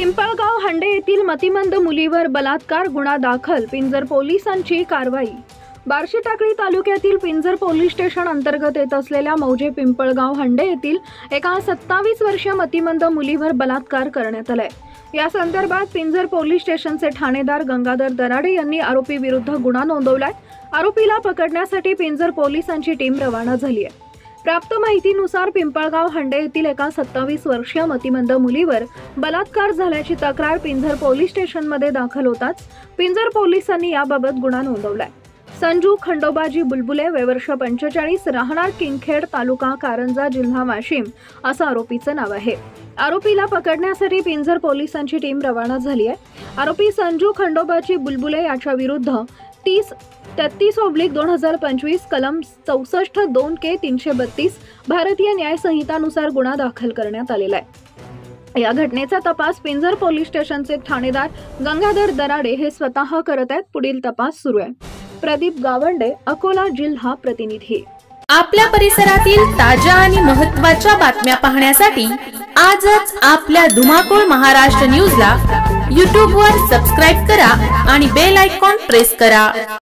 पिंपळगाव हंडे येथील मतिमंद मुलीवर बलात्कार गुन्हा दाखल, पिंजर पोलिसांची कारवाई। बार्शी टाकळी तालुक्यातील पिंजर पोलीस स्टेशन अंतर्गत येत असलेल्या मौजे पिंपळगाव हंडे येथील एका 27 वर्षीय मतिमंद मुलीवर बलात्कार करण्यात आलाय। या संदर्भात पिंजर पोलीस स्टेशनचे ठाणेदार गंगाधर दराडे यांनी आरोपी विरुद्ध गुन्हा नोंदवलाय। आरोपीला पकडण्यासाठी पिंजर पोलिसांची टीम रवाना झाली आहे। प्राप्त माहितीनुसार पिंपळगाव हंडे येथील एका 27 वर्षीय मतिमंद मुलीवर बलात्कार झाल्याची तक्रार पिंजर पोलीस स्टेशनमध्ये दाखल होताच पिंजर पोलिसांनी याबाबत गुन्हा नोंदवलाय। संजू खंडोबाजी बुलबुले, वय वर्ष 45, राहणार किंगखेड, तालुका कारंजा, जिल्हा वाशिम असं आरोपीचं नाव आहे। आरोपीला पकडण्यासाठी पिंजर पोलिसांची टीम रवाना झाली आहे। आरोपी संजू खंडोबाजी बुलबुले याच्या विरुद्ध 33/2025 कलम 64(2) 332 भारतीय न्याय संहितानुसार गुन्हा दाखल करण्यात आलेला आहे। या घटनेचा तपास पिंजर पोलीस स्टेशनचे ठाणेदार गंगाधर दराडे हे स्वतः करत आहेत। पुढील तपास सुरू आहे। प्रदीप गावंडे, अकोला जिल्हा प्रतिनिधी। आपल्या परिसरातील ताज्या आणि महत्त्वाच्या बातम्या पाहण्यासाठी आजच आपल्या धुमाकूळ महाराष्ट्र न्यूजला YouTube वर सबस्क्राइब करा आणि बेल आयकॉन प्रेस करा।